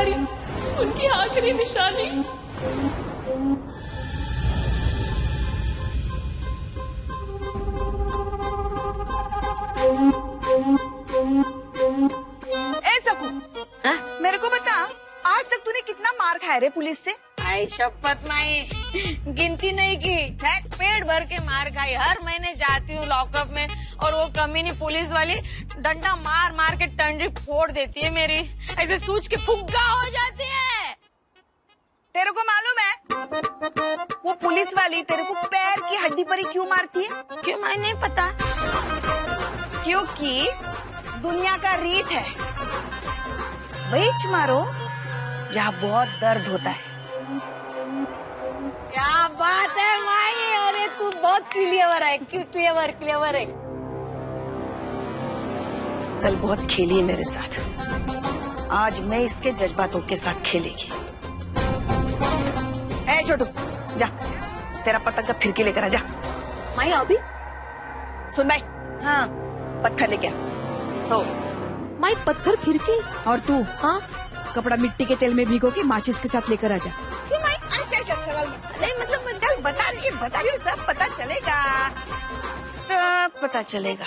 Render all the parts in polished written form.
सारी उनकी आखिरी निशानी। ए सकू, मेरे को बता, आज तक तूने कितना मार खाया रे पुलिस से? आई शपथ माई, गिनती नहीं की है। पेट भर के मार खाई। हर महीने जाती हूँ लॉकअप में और वो कमीनी पुलिस वाली डंडा मार मार के टंडी फोड़ देती है मेरी, ऐसे सूज के फुग्गा हो जाती है। तेरे को मालूम है वो पुलिस वाली तेरे को पैर की हड्डी पर ही क्यों मारती है? क्यों मुझे नहीं पता। क्योंकि दुनिया का रीत है, वही मारो जहाँ बहुत दर्द होता है। क्या बात है माई, अरे तू बहुत क्लेवर है, क्लेवर क्लेवर है। कल बहुत खेली है मेरे साथ, आज मैं इसके जज्बातों के साथ खेलेगी। ए छोटू, जा तेरा पतंग का फिरकी लेकर आ जा। माई अभी सुन भाई, हाँ पत्थर लेके आ। तो माई पत्थर फिरकी। और तू हाँ कपड़ा मिट्टी के तेल में भिगो के माचिस के साथ लेकर आ जा। क्यों माई? अच्छा सवाल नहीं, मतलब कल बता रही है, सब पता चलेगा, सब पता चलेगा।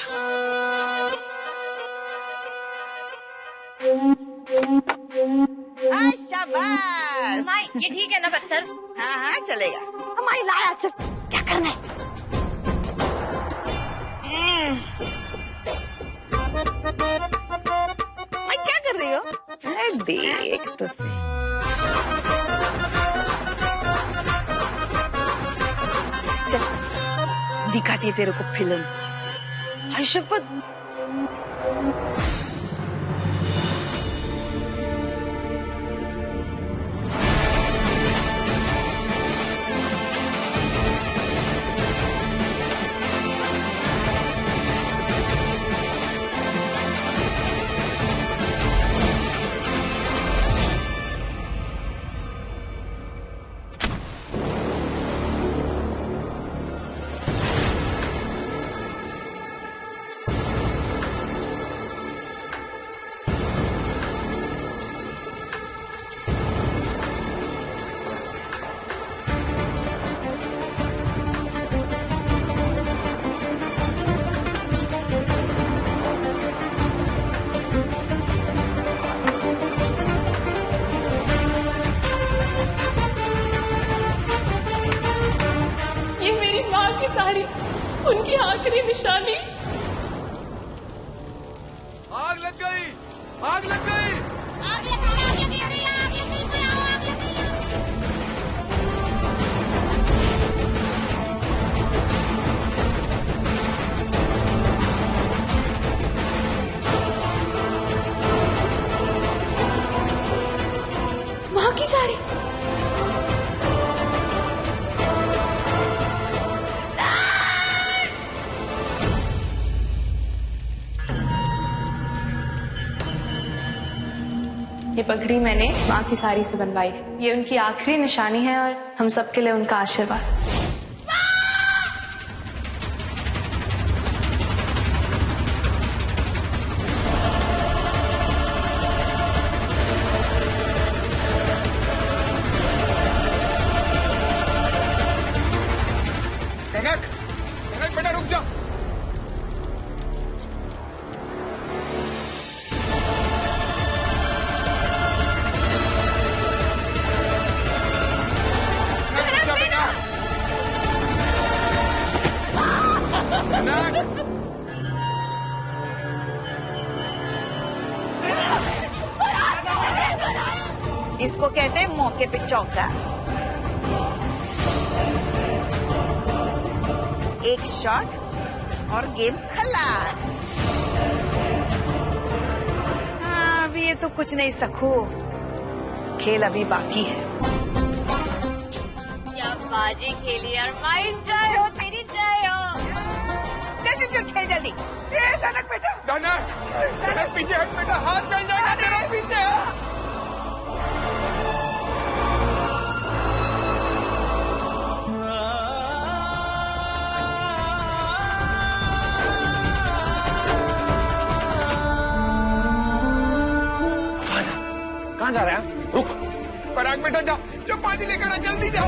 शाबाश माई ये ठीक है ना पत्थर? हाँ हाँ चलेगा। माई लाया, चल क्या करना है? माई क्या कर रही हो? देख तो सही। चल दिखाती है तेरे को फिल्म। आई शपथ। सारी उनकी आखिरी निशानी। आग लग गई, आग लग गई, आग लग गई, आग लग गई, अरे आग लग गई, कोई आओ, आग लग गई। वहाँ की सारी ये पगड़ी मैंने माँ की साड़ी से बनवाई है। ये उनकी आखिरी निशानी है और हम सबके लिए उनका आशीर्वाद। कनक, कनक बेटा रुक जा। इसको कहते हैं मौके पे चौका। एक शॉट और गेम खलास। हाँ, अभी ये तो कुछ नहीं सकू, खेल अभी बाकी है। क्या बाजी खेली यार, माई जय हो, तेरी जय हो। चल चल चल खेल जल्दी। कनक बेटा, कनक, कनक पीछे हट बेटा, हाथ चल जाएगा तेरा पीछे। कहाँ जा रहे हैं? रुक। पराग बेटा जा, जो पानी लेकर आ, जल्दी जा।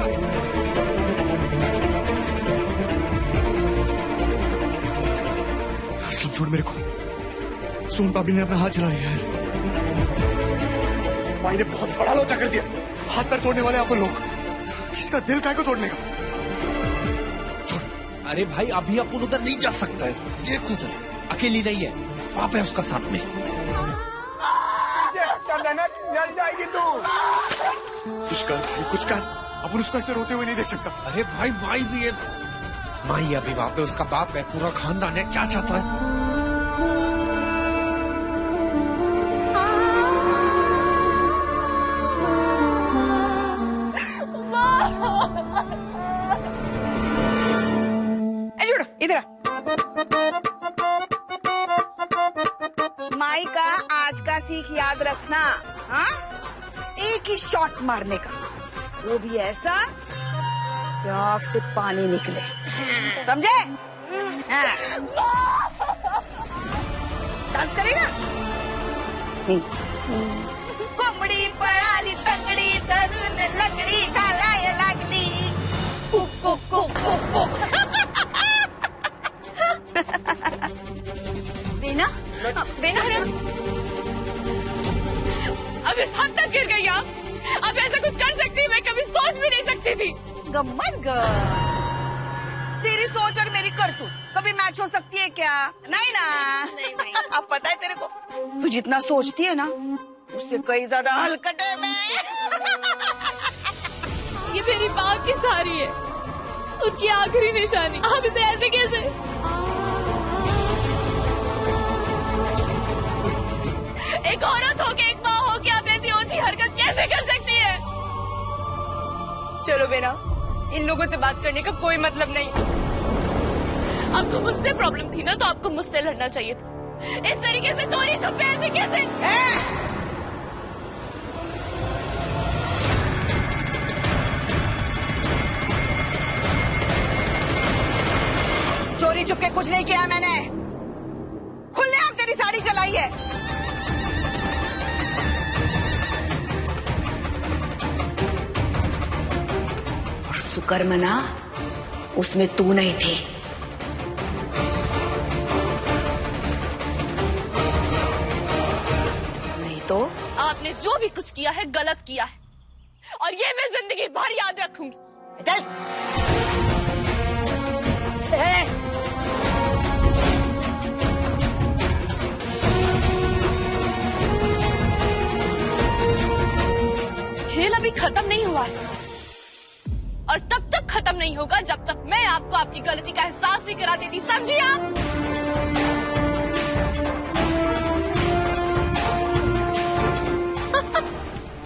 असलम छोड़ मेरे को। सोन भाभी ने अपना हाथ जला लिया है। भाई ने बहुत बड़ा लोचा कर दिया। हाथ पैर तोड़ने वाले आप लोग, किसका दिल काय को तोड़ने का। छोड़। अरे भाई अभी अपन उधर नहीं जा सकता है, देख उधर अकेली नहीं है, पापा है उसका साथ में। जल जाएगी तू। कुछ कर भाई, कुछ कर। अपन उसको ऐसे रोते हुए नहीं देख सकता। अरे भाई माई भी है, माई अभी वहाँ पे उसका बाप है, पूरा खानदान है, क्या चाहता है। इधर आ। माई का आज का सीख याद रखना, हाँ? एक ही शॉट मारने का, वो भी ऐसा कि आँख से पानी निकले, समझे? हाँ। डांस करेगा? कोमड़ी पळाली तंगडी तरुण लंगडी घालाय लागली cook cook cook cook cook. बेना, बेना अब इस हद तक गिर गई आप। अब ऐसा कुछ कर सकती मैं कभी सोच भी नहीं सकती थी। गम्मत ग, तेरी सोच और मेरी करतूत कभी मैच हो सकती है क्या? नहीं ना। अब पता है तेरे को, तू जितना सोचती है ना उससे कई ज्यादा हलकट है मैं। ये मेरी माँ की साड़ी है, उनकी आखिरी निशानी। आप इसे ऐसे कैसे? एक औरत हो के, एक माँ हो के आप ऐसी ऊंची हरकत कैसे कर सकती है? चलो बेना, इन लोगों से बात करने का कोई मतलब नहीं। आपको मुझसे प्रॉब्लम थी ना, तो आपको मुझसे लड़ना चाहिए था। इस तरीके से चोरी छुपे ऐसे कैसे? चोरी छुप के कुछ नहीं किया मैंने, खुलेआम तेरी साड़ी चलाई है। और शुक्र मना उसमें तू नहीं थी। नहीं तो आपने जो भी कुछ किया है गलत किया है, और ये मैं जिंदगी भर याद रखूंगी। चल। खेल अभी खत्म नहीं हुआ है, और तब तक खत्म नहीं होगा जब तक मैं आपको आपकी गलती का एहसास नहीं करा देती, समझिए आप?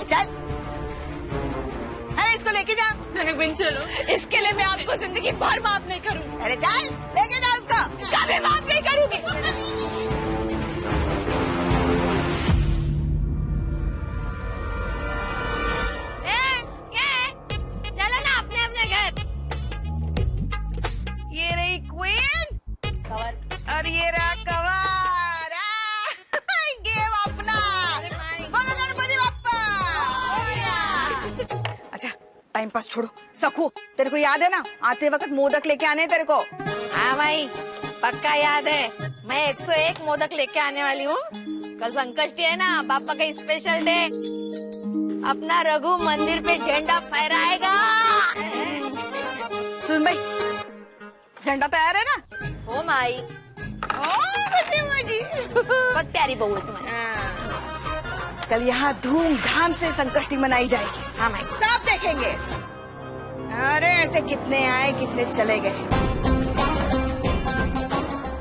चल, अरे इसको लेके जा। बिन चलो, इसके लिए मैं आपको जिंदगी भर माफ नहीं करूंगी। अरे चल, लेके जा उसको। कभी माफ नहीं करूंगी। चलो ना अपने अपने घर। ये रही क्वीन कवर। और ये रहा कवर। गेम अपना। बोलो गणपति बप्पा। अच्छा, टाइम पास छोड़ो। सखू, तेरे को याद है ना, आते वक्त मोदक लेके आने तेरे को। हाँ भाई, पक्का याद है। मैं 101 मोदक लेके आने वाली हूँ। कल संकष्टी है ना, पापा का स्पेशल डे। अपना रघु मंदिर पे झंडा फहराएगा। सुन भाई, झंडा तैयार है ना? ओ माई, बहुत प्यारी बहू है तुम्हारी। कल यहाँ धूमधाम से संकष्टी मनाई जाएगी। हाँ माई, सब देखेंगे। अरे ऐसे कितने आए कितने चले गए।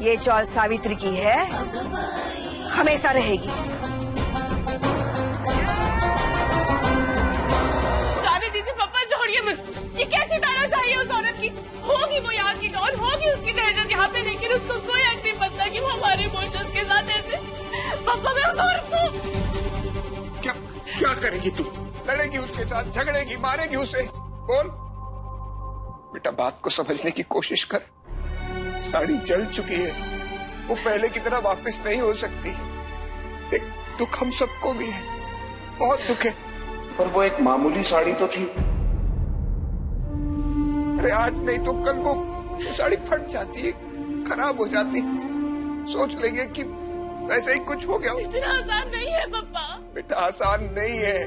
ये चौल सावित्री की है, हमेशा रहेगी। जाने दीजिए पापा, छोड़िए मत। ये कैसी तानाशाही है उस औरत की? होगी वो यहाँ की डॉन, होगी उसकी दहशत यहाँ पे, लेकिन उसको कोई हक नहीं बनता कि वो हमारे इमोशंस के साथ ऐसे। पापा, मैं उस औरत को क्या क्या करेगी तू? लड़ेगी उसके साथ, झगड़ेगी, मारेगी उसे? बोल बेटा, बात को समझने की कोशिश कर। साड़ी जल चुकी है, वो पहले की तरह वापस नहीं हो सकती। एक दुख हम सबको भी है, बहुत दुख है, पर वो एक मामूली साड़ी तो थी। अरे आज नहीं तो कल वो साड़ी फट जाती है, खराब हो जाती, सोच लेंगे कि वैसे ही कुछ हो गया। इतना आसान नहीं है पापा। बेटा आसान नहीं है,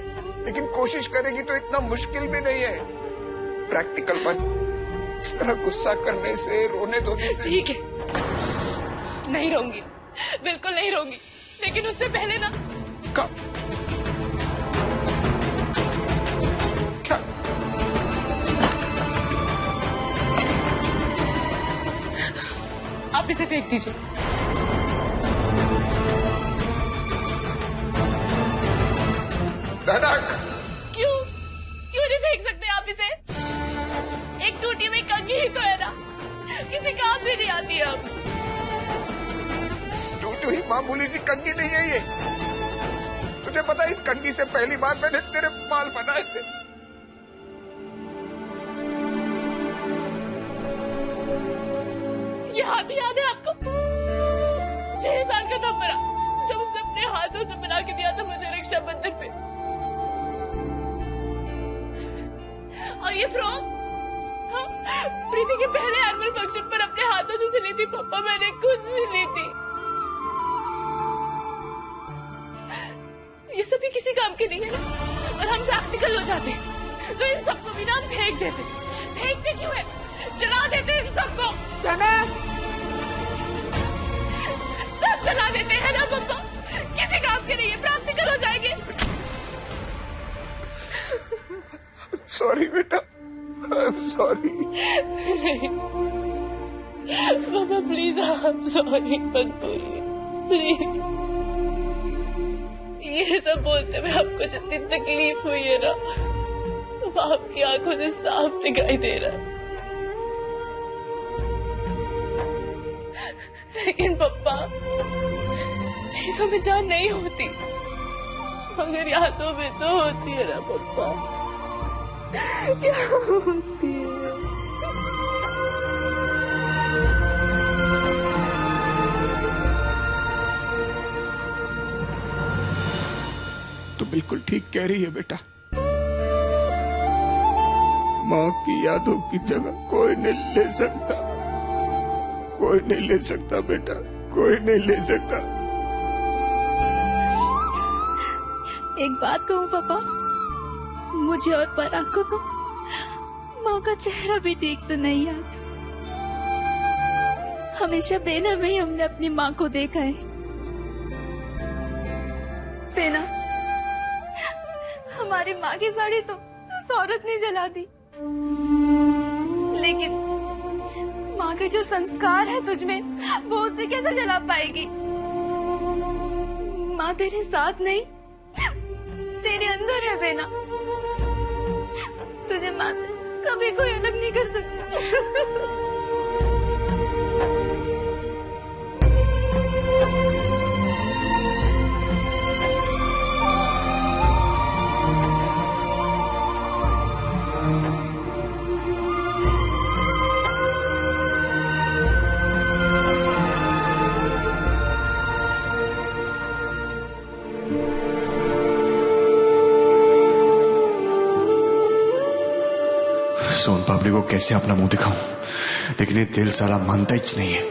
लेकिन कोशिश करेगी तो इतना मुश्किल भी नहीं है। प्रैक्टिकल बन, इस तरह गुस्सा करने से, रोने धोने से। ठीक है, नहीं रहूंगी, बिल्कुल नहीं रहूंगी, लेकिन उससे पहले ना। कब? क्या? आप इसे फेंक दीजिए। धनक! क्यों नहीं फेंक सकते आप इसे? एक टूटी हुई कंघी ही तो है ना, किसी काम भी नहीं आती अब। टूटी हुई मामूली सी कंघी नहीं है ये। तुझे पता है इस कंघी से पहली बार मैंने तेरे बाल बनाए थे। ये हाथ याद है आपको? 6 साल का था मेरा जब उसने अपने हाथों से बना के दिया था मुझे रक्षाबंधन पे। और ये फ्रॉक प्रीति के पहले एनुअल फंक्शन पर अपने हाथों से सिली थी पापा, मैंने खुद सिली थी। ये सभी किसी काम के नहीं है ना, और हम प्रैक्टिकल हो जाते तो इन सबको भी ना फेंक देते। फेंकते क्यों है? जला देते इन सबको। सब जला देते हैं ना पापा, किसी काम के नहीं है, प्रैक्टिकल हो जाएंगे। सॉरी बेटा, सॉरी। पापा प्लीज आप सॉरी मत बोलिए, प्लीज। ये सब बोलते हुए आपको जितनी तकलीफ हुई है ना, वो आपकी आंखों से साफ दिखाई दे रहा है। लेकिन पापा, चीजों में जान नहीं होती, मगर यादों में तो होती है ना पापा, क्या होती है। तो बिल्कुल ठीक कह रही है बेटा। माँ की यादों की जगह कोई नहीं ले सकता, कोई नहीं ले सकता बेटा, कोई नहीं ले सकता। एक बात कहूँ पापा, मुझे और पराग को तो माँ का चेहरा भी ठीक से नहीं याद। हमेशा बेना में ही हमने अपनी माँ को देखा है। बेना, हमारी माँ की साड़ी तो उस औरत ने जला दी, लेकिन माँ के जो संस्कार है तुझमें, वो उसे कैसे जला पाएगी? माँ तेरे साथ नहीं, तेरे अंदर है बेना। तुझे माँ से कभी कोई अलग नहीं कर सकता। सोन पापड़ी को कैसे अपना मुंह दिखाऊं, लेकिन ये दिल साला मानता ही नहीं है।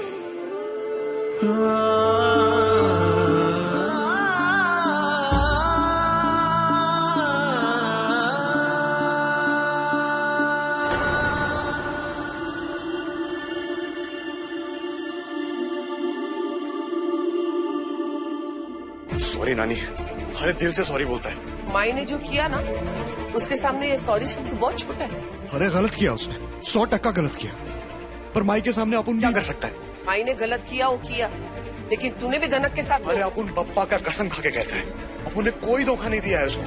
सॉरी नानी, हर दिल से सॉरी बोलता है। माई ने जो किया ना, उसके सामने ये सॉरी शब्द बहुत छोटा है। अरे गलत किया उसने, 100% गलत किया, पर माई के सामने अपन क्या कर सकता है? माई ने गलत किया, वो किया, लेकिन तूने भी धनक के साथ। अरे अपन पप्पा का कसम खा के कहता है, अपन ने कोई धोखा नहीं दिया है उसको।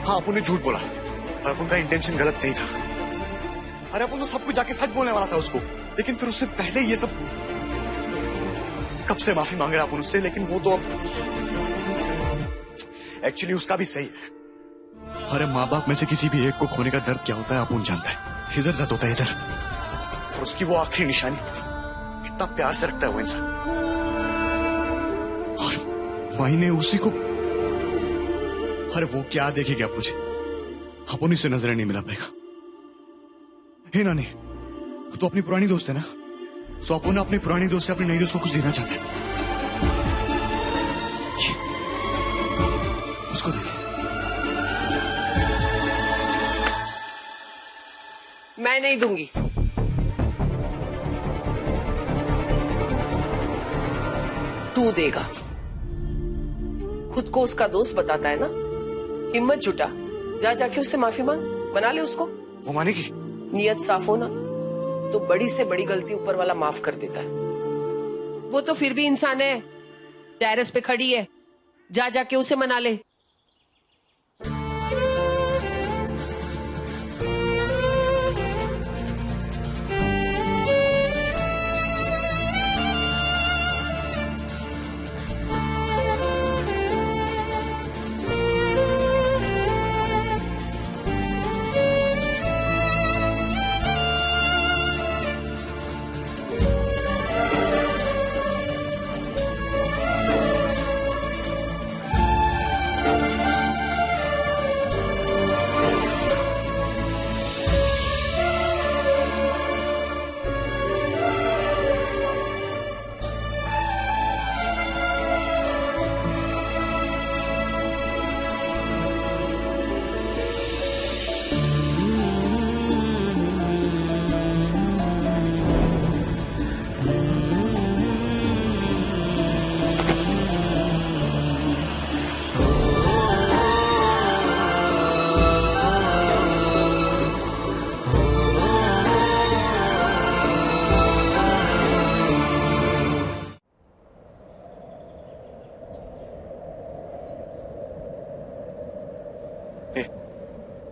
हाँ, अपन ने झूठ बोला, पर अपन का इंटेंशन गलत नहीं था। अरे अपन तो सब कुछ जाके सच बोलने वाला था उसको, लेकिन फिर उससे पहले ये सब। कब से माफी मांग रहा अपन उससे, लेकिन वो तो एक्चुअली उसका भी सही है। अरे माँ बाप में से किसी भी एक को खोने का दर्द क्या होता है अपन जानता है। इधर दर्द होता है, इधर। और उसकी वो आखिरी निशानी, कितना प्यार से रखता है वो इंसान, और माही ने उसी को। अरे वो क्या देखेगा मुझे, अपन इससे नजरें नहीं मिला पाएगा। हे नानी, तो अपनी पुरानी दोस्त है ना, तो अपन अपनी पुरानी दोस्त से अपनी नई दोस्त को कुछ देना चाहते हैं। उसको दे दे। मैं नहीं दूंगी। तू देगा। खुद को उसका दोस्त बताता है ना, हिम्मत जुटा, जा जाके उससे माफी मांग, मना ले उसको। वो मानेगी? नियत साफ हो ना तो बड़ी से बड़ी गलती ऊपर वाला माफ कर देता है। वो तो फिर भी इंसान है, टेरेस पे खड़ी है, जा जाके उसे मना ले।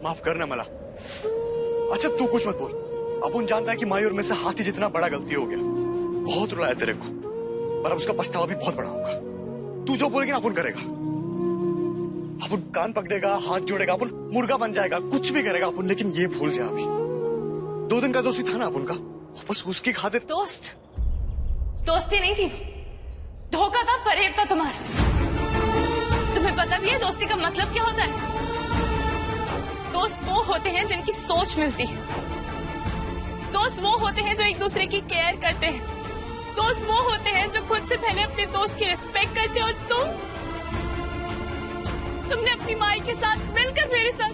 माफ करना मला। अच्छा तू कुछ मत बोल। अपन जानता है कि मायूर में से हाथी जितना बड़ा गलती हो गया, बहुत रुलाया तेरे को, पर अब उसका पछतावा भी बहुत बड़ा होगा। तू जो बोलेगी ना अपन करेगा। अपन कान पकड़ेगा, हाथ जोड़ेगा, अपन मुर्गा बन जाएगा, कुछ भी करेगा अपन, लेकिन ये भूल जा अभी 2 दिन का दोस्ती था ना अपन का, बस उसकी खातिर। दोस्त दोस्ती नहीं थी, धोखा था, फरेब था तुम्हारा। तुम्हें पता भी है दोस्ती का मतलब क्या होता है? दोस्त वो होते हैं जिनकी सोच मिलती है। दोस्त वो होते हैं जो एक दूसरे की केयर करते हैं। दोस्त वो होते हैं जो खुद से पहले अपने दोस्त की रिस्पेक्ट करते हैं। और तुमने अपनी माई के साथ मिलकर मेरे साथ।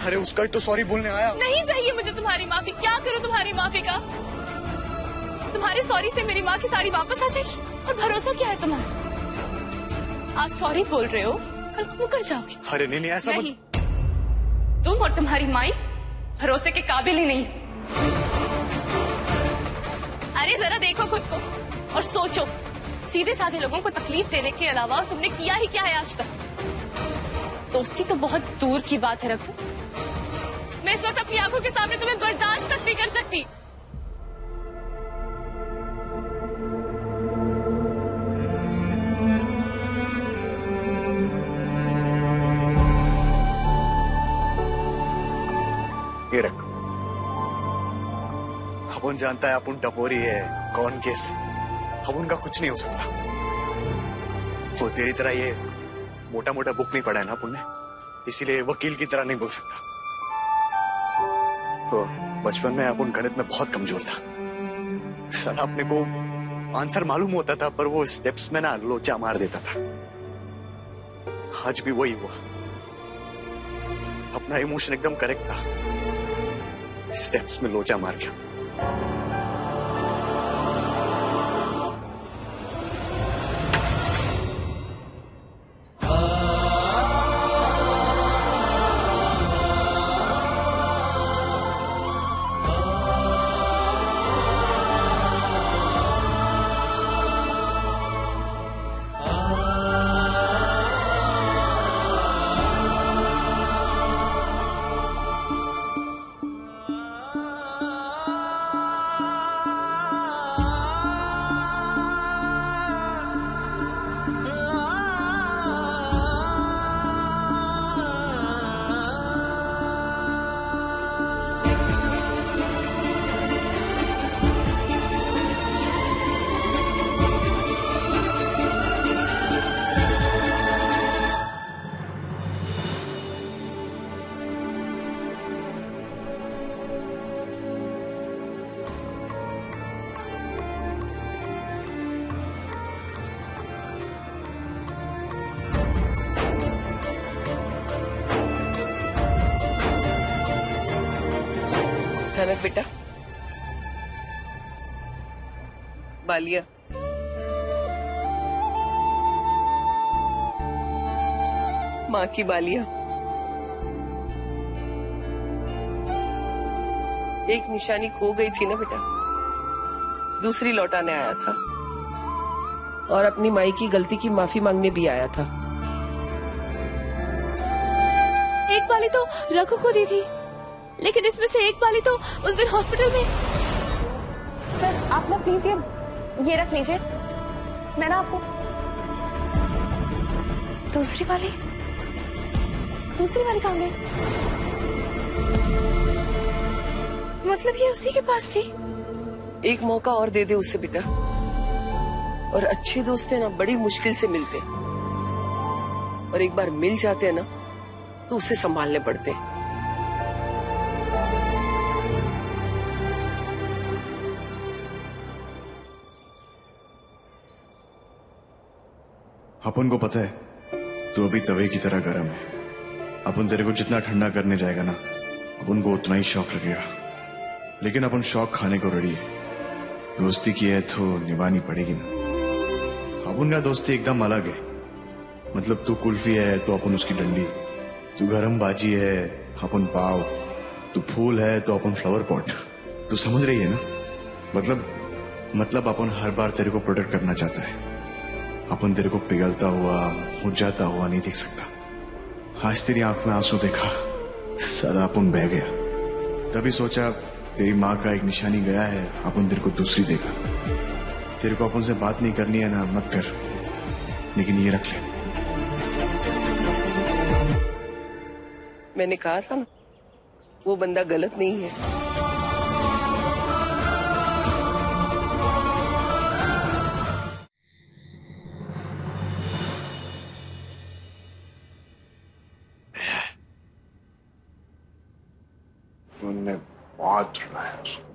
अरे उसका ही तो सॉरी बोलने आया। नहीं चाहिए मुझे तुम्हारी माफी। क्या करूं तुम्हारी माफी का? तुम्हारे सॉरी से मेरी माँ की साड़ी वापस आ जाएगी। और भरोसा क्या है तुम्हारा? आज सॉरी बोल रहे हो, कल को मुकर जाओगे। अरे नहीं नहीं ऐसा नहीं, तुम और तुम्हारी माई भरोसे के काबिल ही नहीं। अरे जरा देखो खुद को और सोचो, सीधे साधे लोगों को तकलीफ देने के अलावा तुमने किया ही क्या है आज तक? दोस्ती तो बहुत दूर की बात है रघु। मैं इस वक्त अपनी आंखों के सामने तुम्हें बर्दाश्त तक नहीं कर सकती। ये रख। अपन जानता है अपन टपोरी है, कौन केस है, अब उनका कुछ नहीं हो सकता। वो तेरी तरह ये मोटा मोटा बुक नहीं पढ़ा है ना अपन ने, इसीलिए वकील की तरह नहीं बोल सकता। तो बचपन में अपन गणित में बहुत कमजोर था। सर अपने को आंसर मालूम होता था, पर वो स्टेप्स में ना लोचा मार देता था। आज भी वही हुआ। अपना इमोशन एकदम करेक्ट था, स्टेप्स में लोचा मार गया। रख बेटा। बालिया, माँ की बालिया। एक निशानी खो गई थी ना बेटा, दूसरी लौटाने आया था और अपनी माई की गलती की माफी मांगने भी आया था। एक बाली तो रघु को दी थी, लेकिन इसमें से एक बाली तो उस दिन हॉस्पिटल में। सर आप ना प्लीज ये रख लीजिए, मैं ना आपको दूसरी वाली कहाँ गई? मतलब ये उसी के पास थी। एक मौका और दे दे उसे बेटा, और अच्छे दोस्त है ना बड़ी मुश्किल से मिलते, और एक बार मिल जाते हैं ना तो उसे संभालने पड़ते। अपन को पता है तू अभी तवे की तरह गर्म है। अपन तेरे को जितना ठंडा करने जाएगा ना, अपन को उतना ही शौक लगेगा। लेकिन अपन शौक खाने को रेडी है। दोस्ती की है तो निभानी पड़ेगी ना। अपन का दोस्ती एकदम अलग है। मतलब तू कुल्फी है तो अपन उसकी डंडी, तू गरम बाजी है अपन पाव, तू फूल है तो अपन फ्लावर पॉट। तू समझ रही है ना? मतलब अपन हर बार तेरे को प्रोटेक्ट करना चाहता है। अपन तेरे को पिघलता हुआ मुरझाता हुआ नहीं देख सकता। आज तेरी आंख में आंसू देखा, सारा अपन बह गया। तभी सोचा तेरी माँ का एक निशानी गया है, अपन तेरे को दूसरी देगा। तेरे को अपन से बात नहीं करनी है ना, मत कर, लेकिन ये रख ले। मैंने कहा था ना, वो बंदा गलत नहीं है। उनने बहुत रुलाया उसको।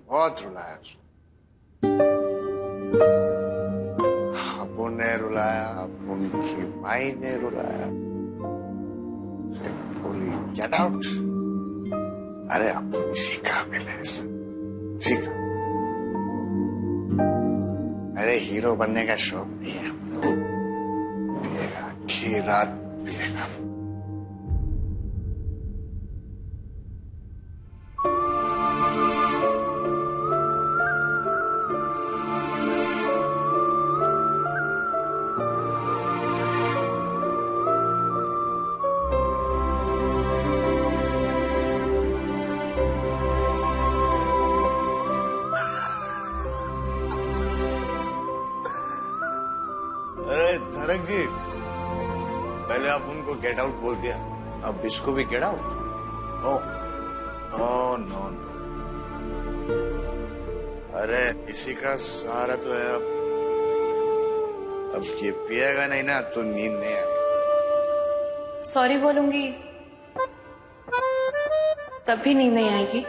अबू ने रुलाया, उनकी माई ने रुलाया। बोली गेट आउट। अरे आपको सीखा मिले, सीखा। अरे हीरो बनने का शौक नहीं है, पिएगा, आखी रात पिएगा। धनक जी, पहले आप उनको गेट आउट बोल दिया, अब इसको भी गेट आउट? No no. अरे इसी का सहारा तो है। अब ये पिएगा नहीं ना तो नींद नहीं आएगी। सॉरी बोलूंगी तब भी नींद नहीं आएगी।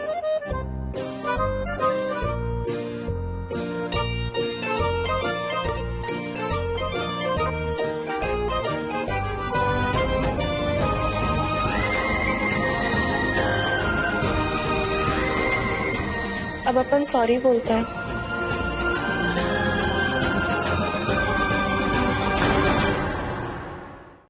अब अपन सॉरी बोलता है।